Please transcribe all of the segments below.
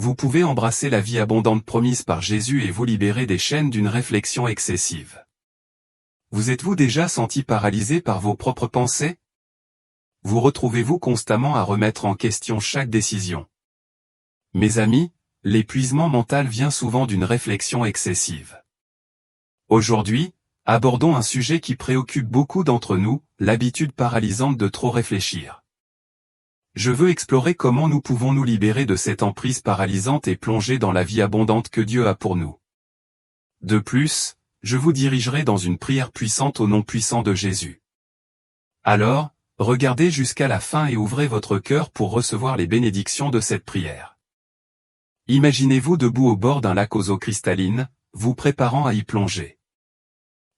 vous pouvez embrasser la vie abondante promise par Jésus et vous libérer des chaînes d'une réflexion excessive. Vous êtes-vous déjà senti paralysé par vos propres pensées? Vous retrouvez-vous constamment à remettre en question chaque décision? Mes amis, l'épuisement mental vient souvent d'une réflexion excessive. Aujourd'hui, abordons un sujet qui préoccupe beaucoup d'entre nous, l'habitude paralysante de trop réfléchir. Je veux explorer comment nous pouvons nous libérer de cette emprise paralysante et plonger dans la vie abondante que Dieu a pour nous. De plus, je vous dirigerai dans une prière puissante au nom puissant de Jésus. Alors, regardez jusqu'à la fin et ouvrez votre cœur pour recevoir les bénédictions de cette prière. Imaginez-vous debout au bord d'un lac aux eaux cristallines, vous préparant à y plonger.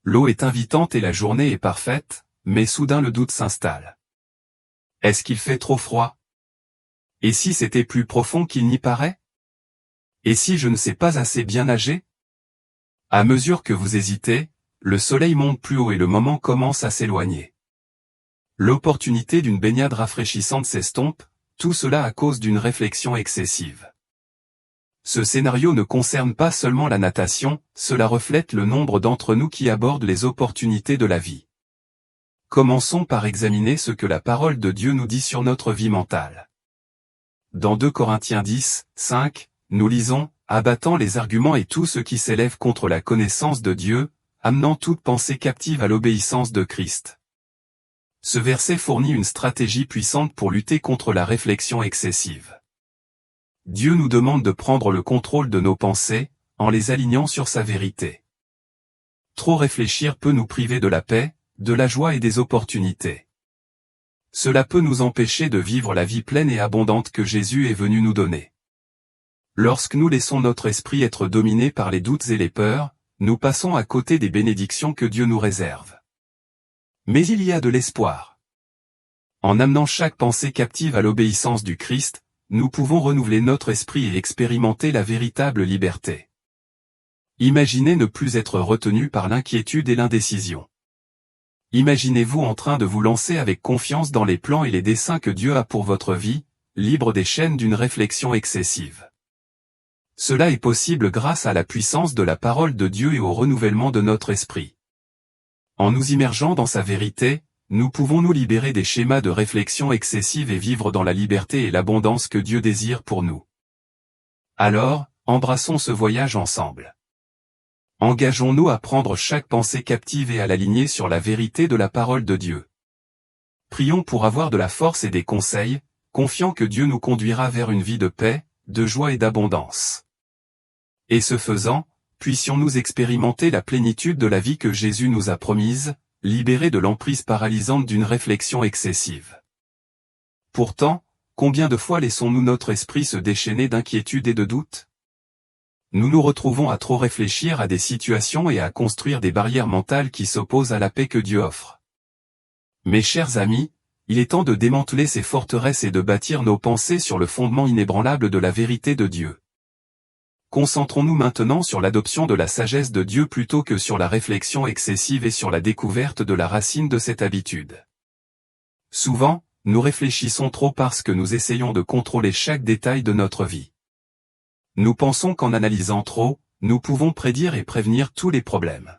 L'eau est invitante et la journée est parfaite, mais soudain le doute s'installe. Est-ce qu'il fait trop froid? Et si c'était plus profond qu'il n'y paraît? Et si je ne sais pas assez bien nager? À mesure que vous hésitez, le soleil monte plus haut et le moment commence à s'éloigner. L'opportunité d'une baignade rafraîchissante s'estompe, tout cela à cause d'une réflexion excessive. Ce scénario ne concerne pas seulement la natation, cela reflète le nombre d'entre nous qui abordent les opportunités de la vie. Commençons par examiner ce que la parole de Dieu nous dit sur notre vie mentale. Dans 2 Corinthiens 10, 5, nous lisons « Abattant les arguments et tout ce qui s'élève contre la connaissance de Dieu, amenant toute pensée captive à l'obéissance de Christ. » Ce verset fournit une stratégie puissante pour lutter contre la réflexion excessive. Dieu nous demande de prendre le contrôle de nos pensées, en les alignant sur sa vérité. Trop réfléchir peut nous priver de la paix, de la joie et des opportunités. Cela peut nous empêcher de vivre la vie pleine et abondante que Jésus est venu nous donner. Lorsque nous laissons notre esprit être dominé par les doutes et les peurs, nous passons à côté des bénédictions que Dieu nous réserve. Mais il y a de l'espoir. En amenant chaque pensée captive à l'obéissance du Christ, nous pouvons renouveler notre esprit et expérimenter la véritable liberté. Imaginez ne plus être retenu par l'inquiétude et l'indécision. Imaginez-vous en train de vous lancer avec confiance dans les plans et les desseins que Dieu a pour votre vie, libre des chaînes d'une réflexion excessive. Cela est possible grâce à la puissance de la parole de Dieu et au renouvellement de notre esprit. En nous immergeant dans sa vérité, nous pouvons nous libérer des schémas de réflexion excessive et vivre dans la liberté et l'abondance que Dieu désire pour nous. Alors, embrassons ce voyage ensemble. Engageons-nous à prendre chaque pensée captive et à l'aligner sur la vérité de la parole de Dieu. Prions pour avoir de la force et des conseils, confiant que Dieu nous conduira vers une vie de paix, de joie et d'abondance. Et ce faisant, puissions-nous expérimenter la plénitude de la vie que Jésus nous a promise, libérés de l'emprise paralysante d'une réflexion excessive. Pourtant, combien de fois laissons-nous notre esprit se déchaîner d'inquiétude et de doute? Nous nous retrouvons à trop réfléchir à des situations et à construire des barrières mentales qui s'opposent à la paix que Dieu offre. Mes chers amis, il est temps de démanteler ces forteresses et de bâtir nos pensées sur le fondement inébranlable de la vérité de Dieu. Concentrons-nous maintenant sur l'adoption de la sagesse de Dieu plutôt que sur la réflexion excessive et sur la découverte de la racine de cette habitude. Souvent, nous réfléchissons trop parce que nous essayons de contrôler chaque détail de notre vie. Nous pensons qu'en analysant trop, nous pouvons prédire et prévenir tous les problèmes.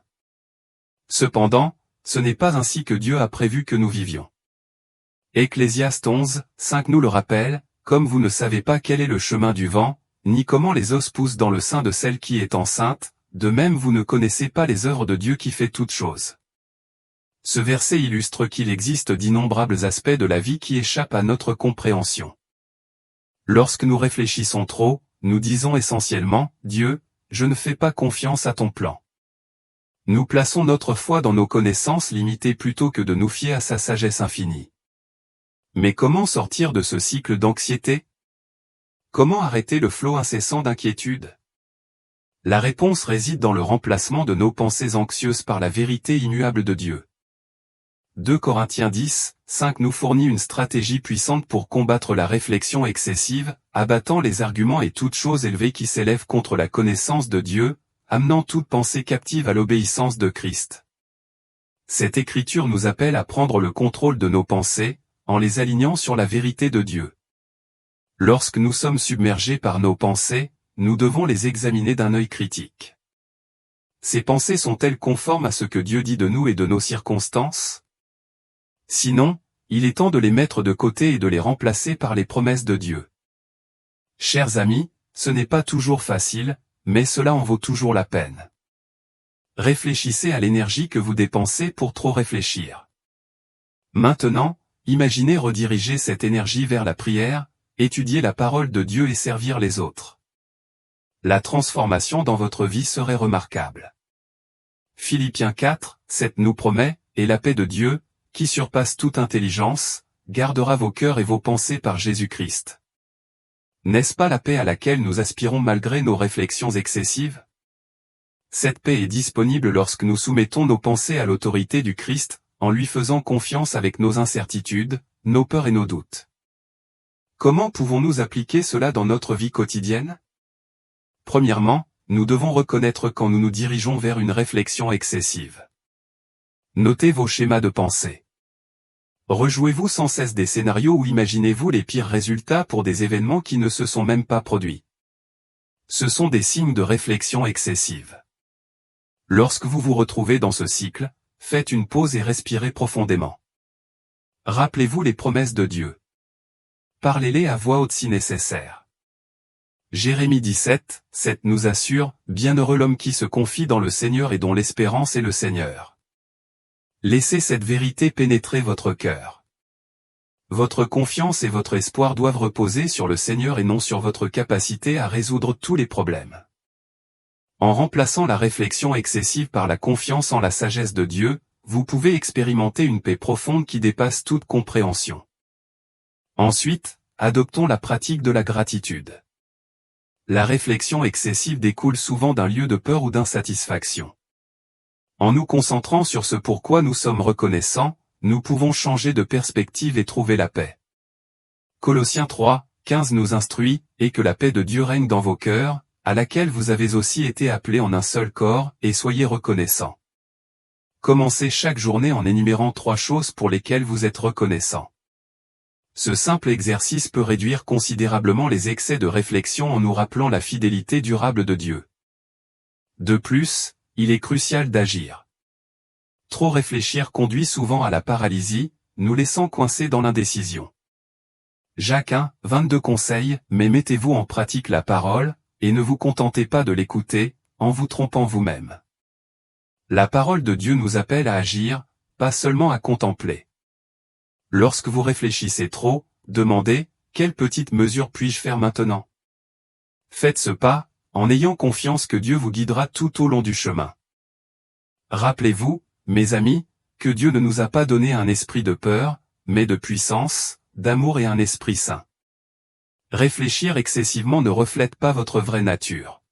Cependant, ce n'est pas ainsi que Dieu a prévu que nous vivions. Ecclésiaste 11, 5 nous le rappelle, comme vous ne savez pas quel est le chemin du vent, ni comment les os poussent dans le sein de celle qui est enceinte, de même vous ne connaissez pas les œuvres de Dieu qui fait toutes choses. Ce verset illustre qu'il existe d'innombrables aspects de la vie qui échappent à notre compréhension. Lorsque nous réfléchissons trop, nous disons essentiellement, Dieu, je ne fais pas confiance à ton plan. Nous plaçons notre foi dans nos connaissances limitées plutôt que de nous fier à sa sagesse infinie. Mais comment sortir de ce cycle d'anxiété? Comment arrêter le flot incessant d'inquiétude? La réponse réside dans le remplacement de nos pensées anxieuses par la vérité immuable de Dieu. 2 Corinthiens 10, 5 nous fournit une stratégie puissante pour combattre la réflexion excessive, abattant les arguments et toutes choses élevées qui s'élèvent contre la connaissance de Dieu, amenant toute pensée captive à l'obéissance de Christ. Cette écriture nous appelle à prendre le contrôle de nos pensées, en les alignant sur la vérité de Dieu. Lorsque nous sommes submergés par nos pensées, nous devons les examiner d'un œil critique. Ces pensées sont-elles conformes à ce que Dieu dit de nous et de nos circonstances? Sinon, il est temps de les mettre de côté et de les remplacer par les promesses de Dieu. Chers amis, ce n'est pas toujours facile, mais cela en vaut toujours la peine. Réfléchissez à l'énergie que vous dépensez pour trop réfléchir. Maintenant, imaginez rediriger cette énergie vers la prière, étudier la parole de Dieu et servir les autres. La transformation dans votre vie serait remarquable. Philippiens 4, 7 nous promet, et la paix de Dieu, qui surpasse toute intelligence, gardera vos cœurs et vos pensées par Jésus-Christ. N'est-ce pas la paix à laquelle nous aspirons malgré nos réflexions excessives? Cette paix est disponible lorsque nous soumettons nos pensées à l'autorité du Christ, en lui faisant confiance avec nos incertitudes, nos peurs et nos doutes. Comment pouvons-nous appliquer cela dans notre vie quotidienne? Premièrement, nous devons reconnaître quand nous nous dirigeons vers une réflexion excessive. Notez vos schémas de pensée. Rejouez-vous sans cesse des scénarios ou imaginez-vous les pires résultats pour des événements qui ne se sont même pas produits. Ce sont des signes de réflexion excessive. Lorsque vous vous retrouvez dans ce cycle, faites une pause et respirez profondément. Rappelez-vous les promesses de Dieu. Parlez-les à voix haute si nécessaire. Jérémie 17, 7 nous assure, « Bienheureux l'homme qui se confie dans le Seigneur et dont l'espérance est le Seigneur. » Laissez cette vérité pénétrer votre cœur. Votre confiance et votre espoir doivent reposer sur le Seigneur et non sur votre capacité à résoudre tous les problèmes. En remplaçant la réflexion excessive par la confiance en la sagesse de Dieu, vous pouvez expérimenter une paix profonde qui dépasse toute compréhension. Ensuite, adoptons la pratique de la gratitude. La réflexion excessive découle souvent d'un lieu de peur ou d'insatisfaction. En nous concentrant sur ce pourquoi nous sommes reconnaissants, nous pouvons changer de perspective et trouver la paix. Colossiens 3, 15 nous instruit, « Et que la paix de Dieu règne dans vos cœurs, à laquelle vous avez aussi été appelés en un seul corps, et soyez reconnaissants. » Commencez chaque journée en énumérant 3 choses pour lesquelles vous êtes reconnaissant. Ce simple exercice peut réduire considérablement les excès de réflexion en nous rappelant la fidélité durable de Dieu. De plus, il est crucial d'agir. Trop réfléchir conduit souvent à la paralysie, nous laissant coincés dans l'indécision. Jacques 1, 22 conseille, mais mettez-vous en pratique la parole, et ne vous contentez pas de l'écouter, en vous trompant vous-même. La parole de Dieu nous appelle à agir, pas seulement à contempler. Lorsque vous réfléchissez trop, demandez, quelle petite mesure puis-je faire maintenant? Faites ce pas, en ayant confiance que Dieu vous guidera tout au long du chemin. Rappelez-vous, mes amis, que Dieu ne nous a pas donné un esprit de peur, mais de puissance, d'amour et un esprit saint. Réfléchir excessivement ne reflète pas votre vraie nature.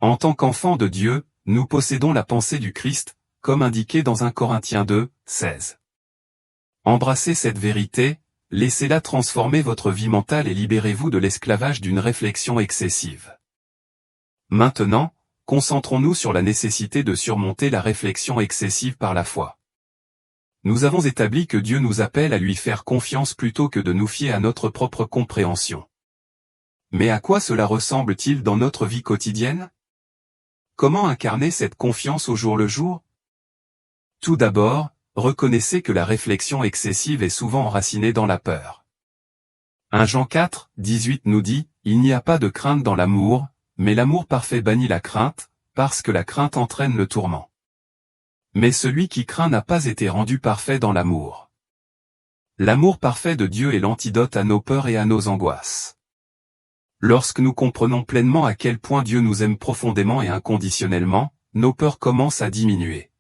En tant qu'enfants de Dieu, nous possédons la pensée du Christ, comme indiqué dans 1 Corinthiens 2, 16. Embrassez cette vérité, laissez-la transformer votre vie mentale et libérez-vous de l'esclavage d'une réflexion excessive. Maintenant, concentrons-nous sur la nécessité de surmonter la réflexion excessive par la foi. Nous avons établi que Dieu nous appelle à lui faire confiance plutôt que de nous fier à notre propre compréhension. Mais à quoi cela ressemble-t-il dans notre vie quotidienne? Comment incarner cette confiance au jour le jour? Tout d'abord, reconnaissez que la réflexion excessive est souvent enracinée dans la peur. 1 Jean 4, 18 nous dit, « Il n'y a pas de crainte dans l'amour, mais l'amour parfait bannit la crainte, parce que la crainte entraîne le tourment. Mais celui qui craint n'a pas été rendu parfait dans l'amour. » L'amour parfait de Dieu est l'antidote à nos peurs et à nos angoisses. Lorsque nous comprenons pleinement à quel point Dieu nous aime profondément et inconditionnellement, nos peurs commencent à diminuer.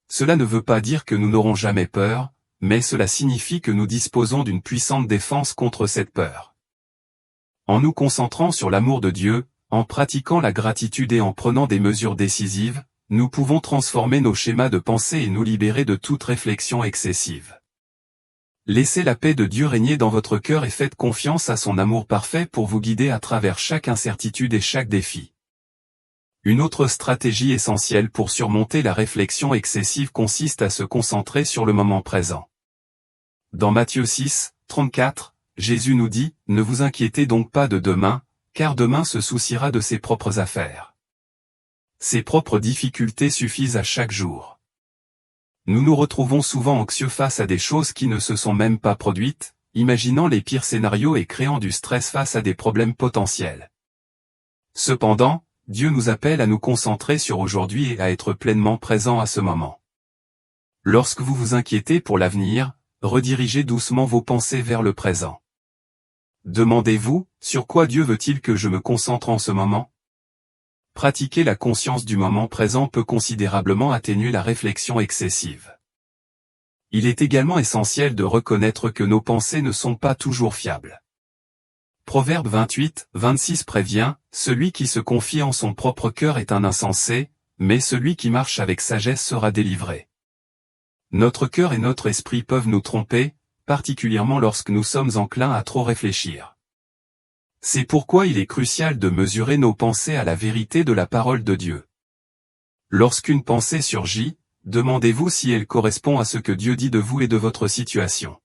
Cela ne veut pas dire que nous n'aurons jamais peur, mais cela signifie que nous disposons d'une puissante défense contre cette peur. En nous concentrant sur l'amour de Dieu, en pratiquant la gratitude et en prenant des mesures décisives, nous pouvons transformer nos schémas de pensée et nous libérer de toute réflexion excessive. Laissez la paix de Dieu régner dans votre cœur et faites confiance à son amour parfait pour vous guider à travers chaque incertitude et chaque défi. Une autre stratégie essentielle pour surmonter la réflexion excessive consiste à se concentrer sur le moment présent. Dans Matthieu 6, 34, Jésus nous dit, ne vous inquiétez donc pas de demain, car demain se souciera de ses propres affaires. Ses propres difficultés suffisent à chaque jour. Nous nous retrouvons souvent anxieux face à des choses qui ne se sont même pas produites, imaginant les pires scénarios et créant du stress face à des problèmes potentiels. Cependant, Dieu nous appelle à nous concentrer sur aujourd'hui et à être pleinement présents à ce moment. Lorsque vous vous inquiétez pour l'avenir, redirigez doucement vos pensées vers le présent. Demandez-vous, sur quoi Dieu veut-il que je me concentre en ce moment? Pratiquer la conscience du moment présent peut considérablement atténuer la réflexion excessive. Il est également essentiel de reconnaître que nos pensées ne sont pas toujours fiables. Proverbe 28, 26 prévient, « Celui qui se confie en son propre cœur est un insensé, mais celui qui marche avec sagesse sera délivré. » Notre cœur et notre esprit peuvent nous tromper, particulièrement lorsque nous sommes enclins à trop réfléchir. C'est pourquoi il est crucial de mesurer nos pensées à la vérité de la parole de Dieu. Lorsqu'une pensée surgit, demandez-vous si elle correspond à ce que Dieu dit de vous et de votre situation.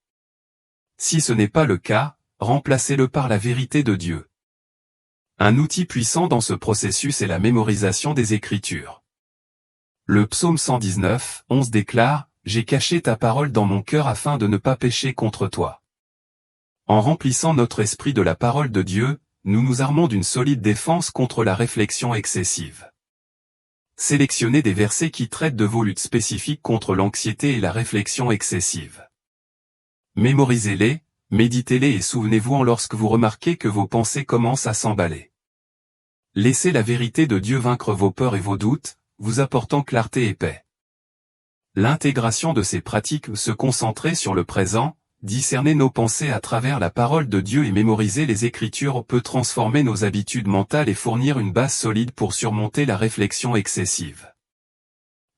Si ce n'est pas le cas, remplacez-le par la vérité de Dieu. Un outil puissant dans ce processus est la mémorisation des Écritures. Le psaume 119, 11 déclare, « J'ai caché ta parole dans mon cœur afin de ne pas pécher contre toi. » En remplissant notre esprit de la parole de Dieu, nous nous armons d'une solide défense contre la réflexion excessive. Sélectionnez des versets qui traitent de vos luttes spécifiques contre l'anxiété et la réflexion excessive. Mémorisez-les, méditez-les et souvenez-vous-en lorsque vous remarquez que vos pensées commencent à s'emballer. Laissez la vérité de Dieu vaincre vos peurs et vos doutes, vous apportant clarté et paix. L'intégration de ces pratiques, se concentrer sur le présent, discerner nos pensées à travers la parole de Dieu et mémoriser les Écritures peut transformer nos habitudes mentales et fournir une base solide pour surmonter la réflexion excessive.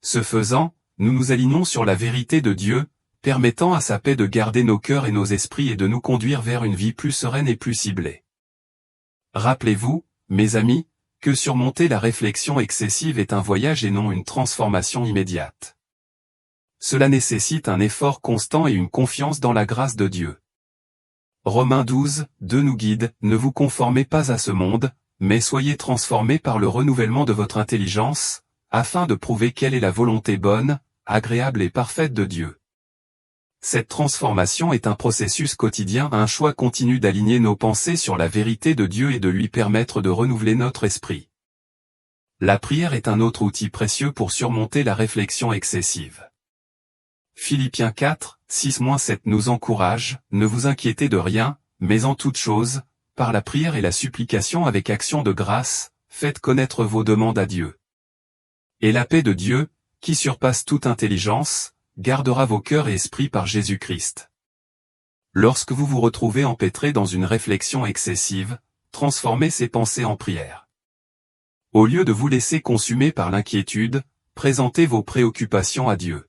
Ce faisant, nous nous alignons sur la vérité de Dieu, permettant à sa paix de garder nos cœurs et nos esprits et de nous conduire vers une vie plus sereine et plus ciblée. Rappelez-vous, mes amis, que surmonter la réflexion excessive est un voyage et non une transformation immédiate. Cela nécessite un effort constant et une confiance dans la grâce de Dieu. Romains 12, 2 nous guide, « Ne vous conformez pas à ce monde, mais soyez transformés par le renouvellement de votre intelligence, afin de prouver quelle est la volonté bonne, agréable et parfaite de Dieu. » Cette transformation est un processus quotidien, un choix continu d'aligner nos pensées sur la vérité de Dieu et de lui permettre de renouveler notre esprit. La prière est un autre outil précieux pour surmonter la réflexion excessive. Philippiens 4, 6-7 nous encourage, « Ne vous inquiétez de rien, mais en toute chose, par la prière et la supplication avec action de grâce, faites connaître vos demandes à Dieu. Et la paix de Dieu, qui surpasse toute intelligence, gardera vos cœurs et esprits par Jésus-Christ. » Lorsque vous vous retrouvez empêtré dans une réflexion excessive, transformez ces pensées en prière. Au lieu de vous laisser consumer par l'inquiétude, présentez vos préoccupations à Dieu.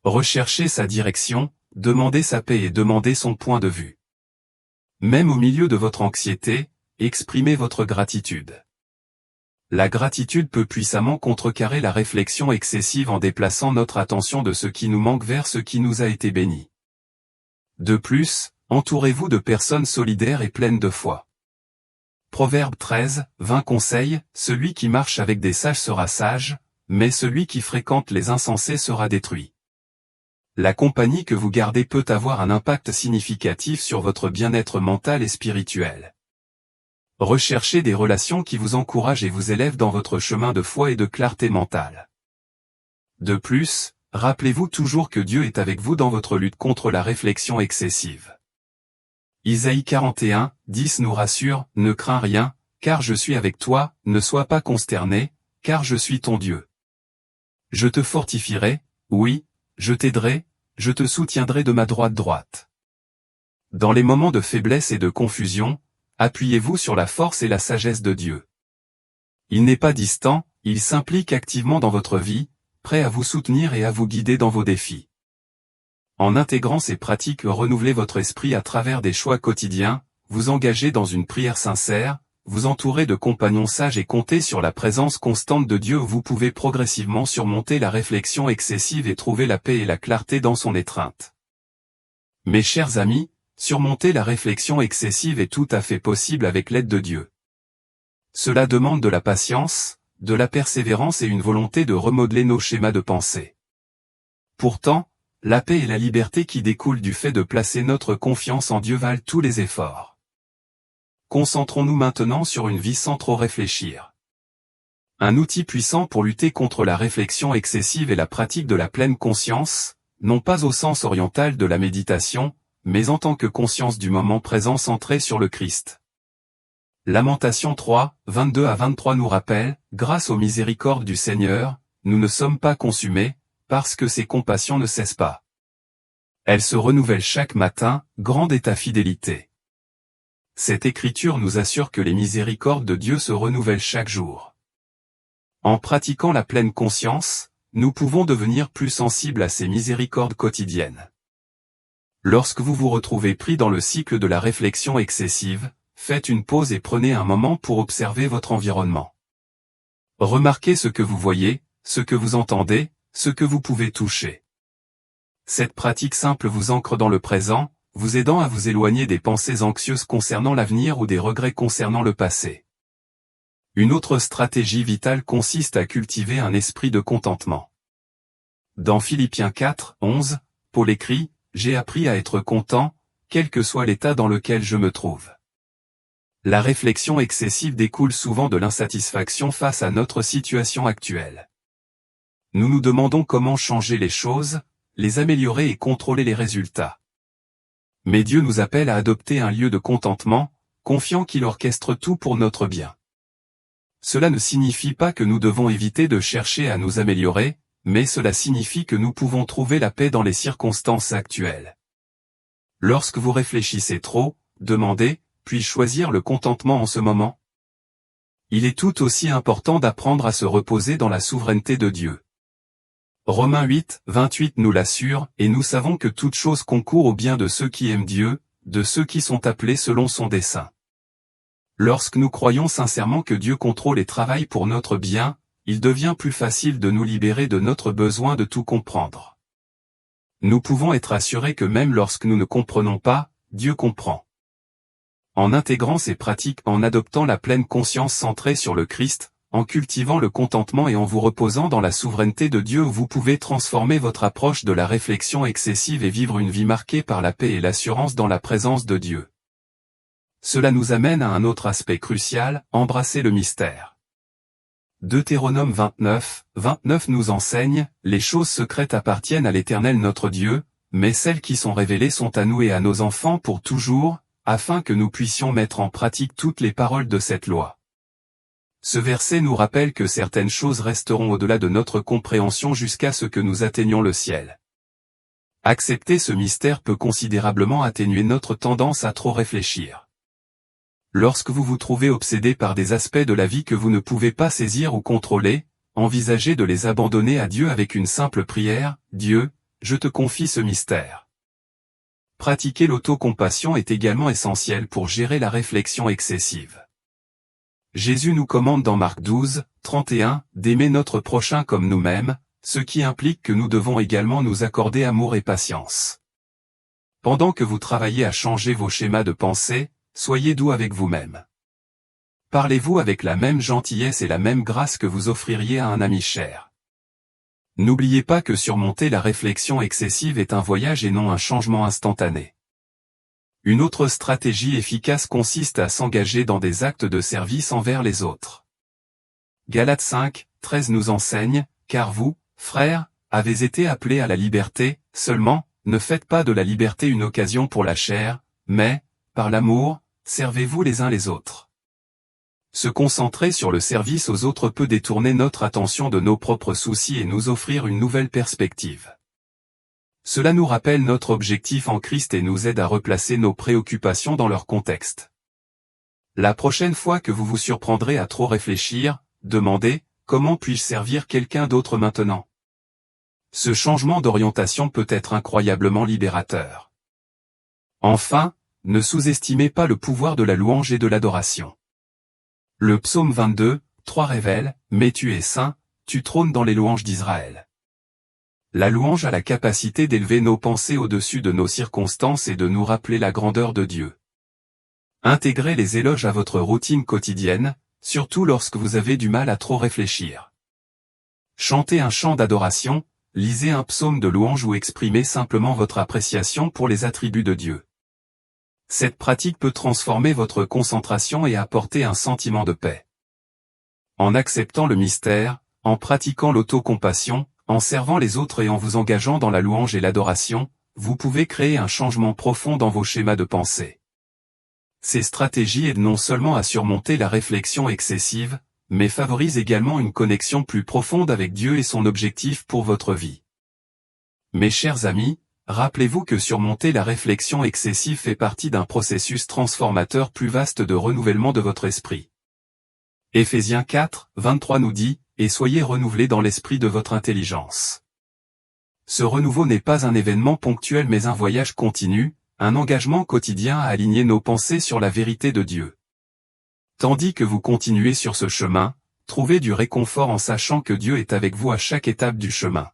Recherchez sa direction, demandez sa paix et demandez son point de vue. Même au milieu de votre anxiété, exprimez votre gratitude. La gratitude peut puissamment contrecarrer la réflexion excessive en déplaçant notre attention de ce qui nous manque vers ce qui nous a été béni. De plus, entourez-vous de personnes solidaires et pleines de foi. Proverbe 13, 20 conseille, « Celui qui marche avec des sages sera sage, mais celui qui fréquente les insensés sera détruit. » La compagnie que vous gardez peut avoir un impact significatif sur votre bien-être mental et spirituel. Recherchez des relations qui vous encouragent et vous élèvent dans votre chemin de foi et de clarté mentale. De plus, rappelez-vous toujours que Dieu est avec vous dans votre lutte contre la réflexion excessive. Isaïe 41, 10 nous rassure, « Ne crains rien, car je suis avec toi, ne sois pas consterné, car je suis ton Dieu. Je te fortifierai, oui, je t'aiderai, je te soutiendrai de ma droite. » Dans les moments de faiblesse et de confusion, appuyez-vous sur la force et la sagesse de Dieu. Il n'est pas distant, il s'implique activement dans votre vie, prêt à vous soutenir et à vous guider dans vos défis. En intégrant ces pratiques, renouvelez votre esprit à travers des choix quotidiens, vous engagez dans une prière sincère, vous entourez de compagnons sages et comptez sur la présence constante de Dieu où vous pouvez progressivement surmonter la réflexion excessive et trouver la paix et la clarté dans son étreinte. Mes chers amis, surmonter la réflexion excessive est tout à fait possible avec l'aide de Dieu. Cela demande de la patience, de la persévérance et une volonté de remodeler nos schémas de pensée. Pourtant, la paix et la liberté qui découlent du fait de placer notre confiance en Dieu valent tous les efforts. Concentrons-nous maintenant sur une vie sans trop réfléchir. Un outil puissant pour lutter contre la réflexion excessive est la pratique de la pleine conscience, non pas au sens oriental de la méditation, mais en tant que conscience du moment présent centré sur le Christ. Lamentation 3, 22 à 23 nous rappelle, grâce aux miséricordes du Seigneur, nous ne sommes pas consumés, parce que ses compassions ne cessent pas. Elles se renouvellent chaque matin, grande est ta fidélité. Cette écriture nous assure que les miséricordes de Dieu se renouvellent chaque jour. En pratiquant la pleine conscience, nous pouvons devenir plus sensibles à ces miséricordes quotidiennes. Lorsque vous vous retrouvez pris dans le cycle de la réflexion excessive, faites une pause et prenez un moment pour observer votre environnement. Remarquez ce que vous voyez, ce que vous entendez, ce que vous pouvez toucher. Cette pratique simple vous ancre dans le présent, vous aidant à vous éloigner des pensées anxieuses concernant l'avenir ou des regrets concernant le passé. Une autre stratégie vitale consiste à cultiver un esprit de contentement. Dans Philippiens 4, 11, Paul écrit, « J'ai appris à être content, quel que soit l'état dans lequel je me trouve. » La réflexion excessive découle souvent de l'insatisfaction face à notre situation actuelle. Nous nous demandons comment changer les choses, les améliorer et contrôler les résultats. Mais Dieu nous appelle à adopter un lieu de contentement, confiant qu'il orchestre tout pour notre bien. Cela ne signifie pas que nous devons éviter de chercher à nous améliorer, mais cela signifie que nous pouvons trouver la paix dans les circonstances actuelles. Lorsque vous réfléchissez trop, demandez, puis-je choisir le contentement en ce moment? Il est tout aussi important d'apprendre à se reposer dans la souveraineté de Dieu. Romains 8, 28 nous l'assure, et nous savons que toute chose concourt au bien de ceux qui aiment Dieu, de ceux qui sont appelés selon son dessein. Lorsque nous croyons sincèrement que Dieu contrôle et travaille pour notre bien, il devient plus facile de nous libérer de notre besoin de tout comprendre. Nous pouvons être assurés que même lorsque nous ne comprenons pas, Dieu comprend. En intégrant ces pratiques, en adoptant la pleine conscience centrée sur le Christ, en cultivant le contentement et en vous reposant dans la souveraineté de Dieu, vous pouvez transformer votre approche de la réflexion excessive et vivre une vie marquée par la paix et l'assurance dans la présence de Dieu. Cela nous amène à un autre aspect crucial, embrasser le mystère. Deutéronome 29, 29 nous enseigne, « Les choses secrètes appartiennent à l'Éternel notre Dieu, mais celles qui sont révélées sont à nous et à nos enfants pour toujours, afin que nous puissions mettre en pratique toutes les paroles de cette loi. » Ce verset nous rappelle que certaines choses resteront au-delà de notre compréhension jusqu'à ce que nous atteignions le ciel. Accepter ce mystère peut considérablement atténuer notre tendance à trop réfléchir. Lorsque vous vous trouvez obsédé par des aspects de la vie que vous ne pouvez pas saisir ou contrôler, envisagez de les abandonner à Dieu avec une simple prière, « Dieu, je te confie ce mystère. » Pratiquer l'autocompassion est également essentiel pour gérer la réflexion excessive. Jésus nous commande dans Marc 12, 31, d'aimer notre prochain comme nous-mêmes, ce qui implique que nous devons également nous accorder amour et patience. Pendant que vous travaillez à changer vos schémas de pensée, soyez doux avec vous-même. Parlez-vous avec la même gentillesse et la même grâce que vous offririez à un ami cher. N'oubliez pas que surmonter la réflexion excessive est un voyage et non un changement instantané. Une autre stratégie efficace consiste à s'engager dans des actes de service envers les autres. Galates 5, 13 nous enseigne, « Car vous, frères, avez été appelés à la liberté, seulement, ne faites pas de la liberté une occasion pour la chair, mais, par l'amour, servez-vous les uns les autres. » Se concentrer sur le service aux autres peut détourner notre attention de nos propres soucis et nous offrir une nouvelle perspective. Cela nous rappelle notre objectif en Christ et nous aide à replacer nos préoccupations dans leur contexte. La prochaine fois que vous vous surprendrez à trop réfléchir, demandez, « Comment puis-je servir quelqu'un d'autre maintenant ?» Ce changement d'orientation peut être incroyablement libérateur. Enfin, ne sous-estimez pas le pouvoir de la louange et de l'adoration. Le psaume 22, 3 révèle, « Mais tu es saint, tu trônes dans les louanges d'Israël. » La louange a la capacité d'élever nos pensées au-dessus de nos circonstances et de nous rappeler la grandeur de Dieu. Intégrez les éloges à votre routine quotidienne, surtout lorsque vous avez du mal à trop réfléchir. Chantez un chant d'adoration, lisez un psaume de louange ou exprimez simplement votre appréciation pour les attributs de Dieu. Cette pratique peut transformer votre concentration et apporter un sentiment de paix. En acceptant le mystère, en pratiquant l'autocompassion, en servant les autres et en vous engageant dans la louange et l'adoration, vous pouvez créer un changement profond dans vos schémas de pensée. Ces stratégies aident non seulement à surmonter la réflexion excessive, mais favorisent également une connexion plus profonde avec Dieu et son objectif pour votre vie. Mes chers amis, rappelez-vous que surmonter la réflexion excessive fait partie d'un processus transformateur plus vaste de renouvellement de votre esprit. Éphésiens 4, 23 nous dit, « Et soyez renouvelés dans l'esprit de votre intelligence ». Ce renouveau n'est pas un événement ponctuel mais un voyage continu, un engagement quotidien à aligner nos pensées sur la vérité de Dieu. Tandis que vous continuez sur ce chemin, trouvez du réconfort en sachant que Dieu est avec vous à chaque étape du chemin.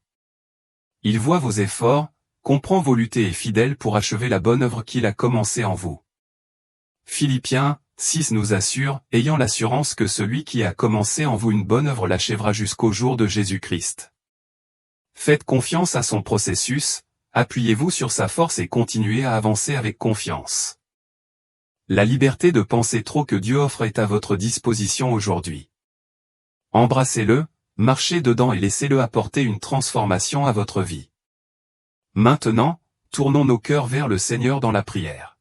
Il voit vos efforts, comprend vos luttes et est fidèle pour achever la bonne œuvre qu'il a commencée en vous. Philippiens 6 nous assure, ayant l'assurance que celui qui a commencé en vous une bonne œuvre l'achèvera jusqu'au jour de Jésus-Christ. Faites confiance à son processus, appuyez-vous sur sa force et continuez à avancer avec confiance. La liberté de penser trop que Dieu offre est à votre disposition aujourd'hui. Embrassez-le, marchez dedans et laissez-le apporter une transformation à votre vie. Maintenant, tournons nos cœurs vers le Seigneur dans la prière.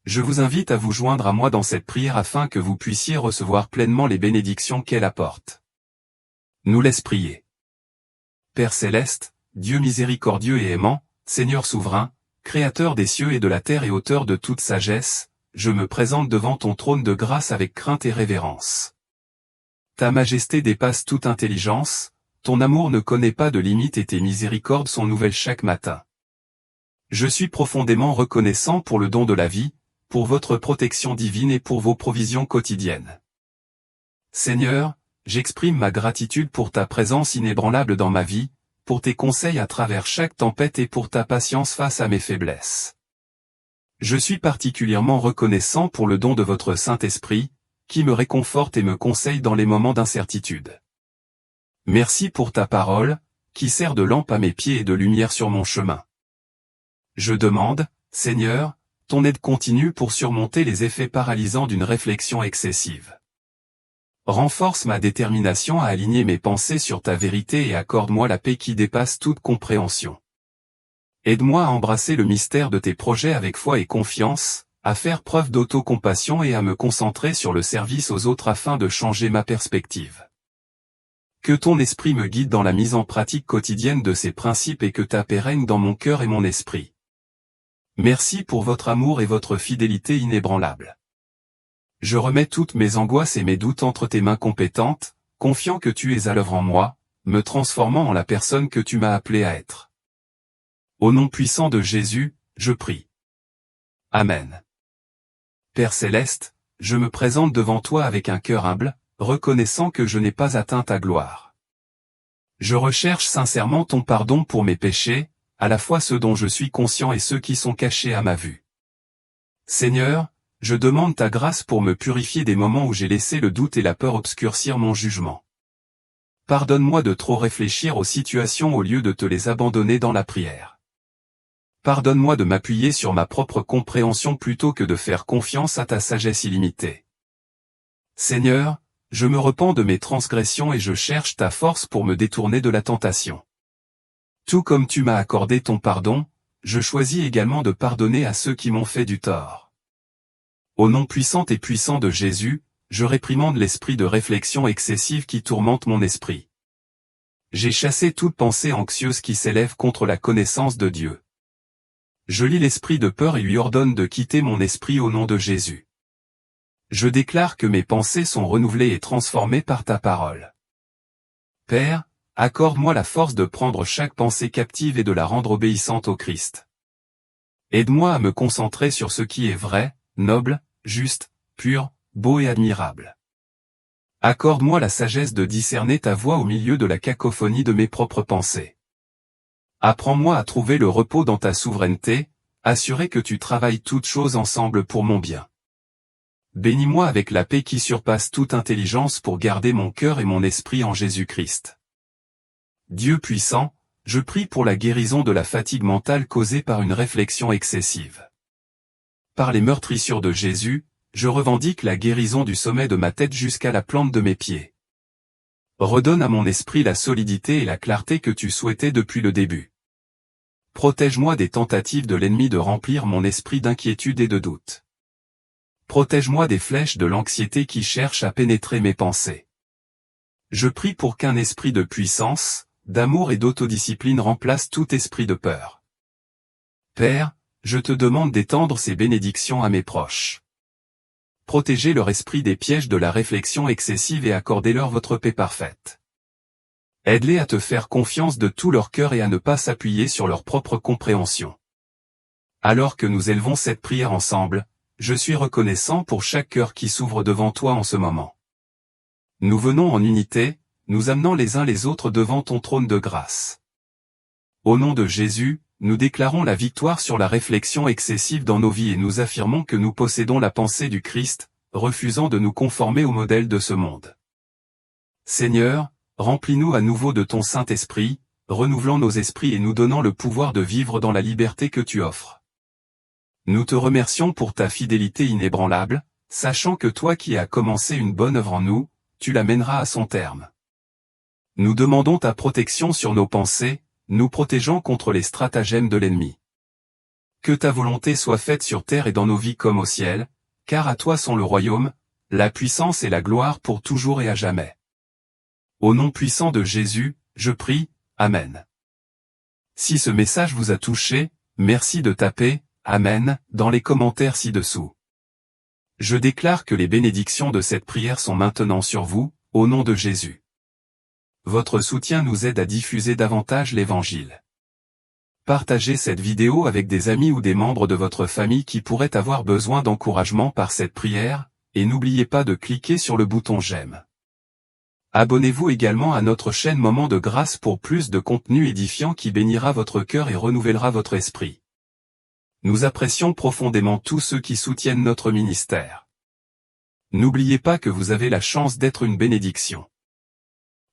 Je vous invite à vous joindre à moi dans cette prière afin que vous puissiez recevoir pleinement les bénédictions qu'elle apporte. Nous laisse prier. Père céleste, Dieu miséricordieux et aimant, Seigneur souverain, Créateur des cieux et de la terre et auteur de toute sagesse, je me présente devant ton trône de grâce avec crainte et révérence. Ta majesté dépasse toute intelligence, ton amour ne connaît pas de limite et tes miséricordes sont nouvelles chaque matin. Je suis profondément reconnaissant pour le don de la vie, pour votre protection divine et pour vos provisions quotidiennes. Seigneur, j'exprime ma gratitude pour ta présence inébranlable dans ma vie, pour tes conseils à travers chaque tempête et pour ta patience face à mes faiblesses. Je suis particulièrement reconnaissant pour le don de votre Saint-Esprit, qui me réconforte et me conseille dans les moments d'incertitude. Merci pour ta parole, qui sert de lampe à mes pieds et de lumière sur mon chemin. Je demande, Seigneur, ton aide continue pour surmonter les effets paralysants d'une réflexion excessive. Renforce ma détermination à aligner mes pensées sur ta vérité et accorde-moi la paix qui dépasse toute compréhension. Aide-moi à embrasser le mystère de tes projets avec foi et confiance, à faire preuve d'autocompassion et à me concentrer sur le service aux autres afin de changer ma perspective. Que ton esprit me guide dans la mise en pratique quotidienne de ces principes et que ta paix règne dans mon cœur et mon esprit. Merci pour votre amour et votre fidélité inébranlable. Je remets toutes mes angoisses et mes doutes entre tes mains compétentes, confiant que tu es à l'œuvre en moi, me transformant en la personne que tu m'as appelé à être. Au nom puissant de Jésus, je prie. Amen. Père céleste, je me présente devant toi avec un cœur humble, reconnaissant que je n'ai pas atteint ta gloire. Je recherche sincèrement ton pardon pour mes péchés, à la fois ceux dont je suis conscient et ceux qui sont cachés à ma vue. Seigneur, je demande ta grâce pour me purifier des moments où j'ai laissé le doute et la peur obscurcir mon jugement. Pardonne-moi de trop réfléchir aux situations au lieu de te les abandonner dans la prière. Pardonne-moi de m'appuyer sur ma propre compréhension plutôt que de faire confiance à ta sagesse illimitée. Seigneur, je me repens de mes transgressions et je cherche ta force pour me détourner de la tentation. Tout comme tu m'as accordé ton pardon, je choisis également de pardonner à ceux qui m'ont fait du tort. Au nom puissant et puissant de Jésus, je réprimande l'esprit de réflexion excessive qui tourmente mon esprit. J'ai chassé toute pensée anxieuse qui s'élève contre la connaissance de Dieu. Je lie l'esprit de peur et lui ordonne de quitter mon esprit au nom de Jésus. Je déclare que mes pensées sont renouvelées et transformées par ta parole. Père, accorde-moi la force de prendre chaque pensée captive et de la rendre obéissante au Christ. Aide-moi à me concentrer sur ce qui est vrai, noble, juste, pur, beau et admirable. Accorde-moi la sagesse de discerner ta voix au milieu de la cacophonie de mes propres pensées. Apprends-moi à trouver le repos dans ta souveraineté, assuré que tu travailles toutes choses ensemble pour mon bien. Bénis-moi avec la paix qui surpasse toute intelligence pour garder mon cœur et mon esprit en Jésus-Christ. Dieu puissant, je prie pour la guérison de la fatigue mentale causée par une réflexion excessive. Par les meurtrissures de Jésus, je revendique la guérison du sommet de ma tête jusqu'à la plante de mes pieds. Redonne à mon esprit la solidité et la clarté que tu souhaitais depuis le début. Protège-moi des tentatives de l'ennemi de remplir mon esprit d'inquiétude et de doute. Protège-moi des flèches de l'anxiété qui cherchent à pénétrer mes pensées. Je prie pour qu'un esprit de puissance, d'amour et d'autodiscipline remplace tout esprit de peur. Père, je te demande d'étendre ces bénédictions à mes proches. Protégez leur esprit des pièges de la réflexion excessive et accordez-leur votre paix parfaite. Aide-les à te faire confiance de tout leur cœur et à ne pas s'appuyer sur leur propre compréhension. Alors que nous élevons cette prière ensemble, je suis reconnaissant pour chaque cœur qui s'ouvre devant toi en ce moment. Nous venons en unité, nous amenant les uns les autres devant ton trône de grâce. Au nom de Jésus, nous déclarons la victoire sur la réflexion excessive dans nos vies et nous affirmons que nous possédons la pensée du Christ, refusant de nous conformer au modèle de ce monde. Seigneur, remplis-nous à nouveau de ton Saint-Esprit, renouvelant nos esprits et nous donnant le pouvoir de vivre dans la liberté que tu offres. Nous te remercions pour ta fidélité inébranlable, sachant que toi qui as commencé une bonne œuvre en nous, tu la mèneras à son terme. Nous demandons ta protection sur nos pensées, nous protégeant contre les stratagèmes de l'ennemi. Que ta volonté soit faite sur terre et dans nos vies comme au ciel, car à toi sont le royaume, la puissance et la gloire pour toujours et à jamais. Au nom puissant de Jésus, je prie, Amen. Si ce message vous a touché, merci de taper « Amen » dans les commentaires ci-dessous. Je déclare que les bénédictions de cette prière sont maintenant sur vous, au nom de Jésus. Votre soutien nous aide à diffuser davantage l'Évangile. Partagez cette vidéo avec des amis ou des membres de votre famille qui pourraient avoir besoin d'encouragement par cette prière, et n'oubliez pas de cliquer sur le bouton j'aime. Abonnez-vous également à notre chaîne Moment de Grâce pour plus de contenu édifiant qui bénira votre cœur et renouvellera votre esprit. Nous apprécions profondément tous ceux qui soutiennent notre ministère. N'oubliez pas que vous avez la chance d'être une bénédiction.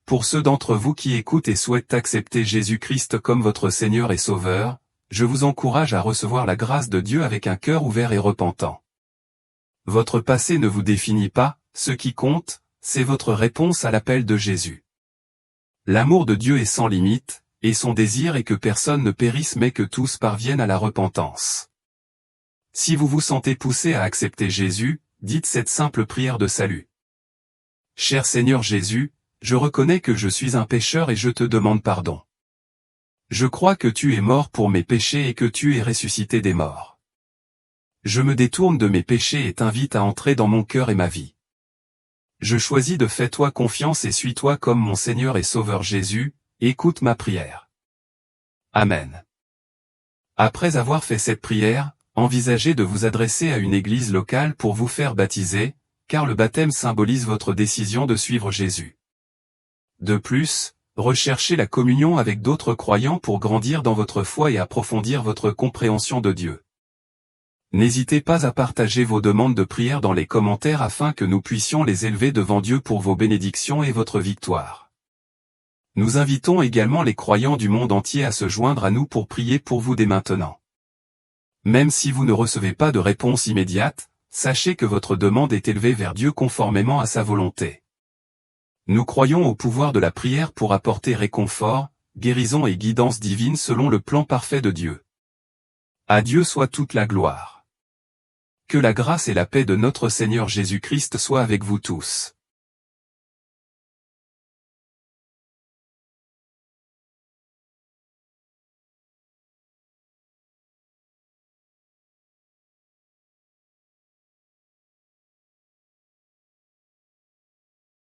Pour ceux d'entre vous qui écoutent et souhaitent accepter Jésus-Christ comme votre Seigneur et Sauveur, je vous encourage à recevoir la grâce de Dieu avec un cœur ouvert et repentant. Votre passé ne vous définit pas, ce qui compte, c'est votre réponse à l'appel de Jésus. L'amour de Dieu est sans limite, et son désir est que personne ne périsse mais que tous parviennent à la repentance. Si vous vous sentez poussé à accepter Jésus, dites cette simple prière de salut. Cher Seigneur Jésus, je reconnais que je suis un pécheur et je te demande pardon. Je crois que tu es mort pour mes péchés et que tu es ressuscité des morts. Je me détourne de mes péchés et t'invite à entrer dans mon cœur et ma vie. Je choisis de faire toi confiance et suis-toi comme mon Seigneur et Sauveur Jésus, écoute ma prière. Amen. Après avoir fait cette prière, envisagez de vous adresser à une église locale pour vous faire baptiser, car le baptême symbolise votre décision de suivre Jésus. De plus, recherchez la communion avec d'autres croyants pour grandir dans votre foi et approfondir votre compréhension de Dieu. N'hésitez pas à partager vos demandes de prière dans les commentaires afin que nous puissions les élever devant Dieu pour vos bénédictions et votre victoire. Nous invitons également les croyants du monde entier à se joindre à nous pour prier pour vous dès maintenant. Même si vous ne recevez pas de réponse immédiate, sachez que votre demande est élevée vers Dieu conformément à sa volonté. Nous croyons au pouvoir de la prière pour apporter réconfort, guérison et guidance divine selon le plan parfait de Dieu. À Dieu soit toute la gloire. Que la grâce et la paix de notre Seigneur Jésus-Christ soient avec vous tous.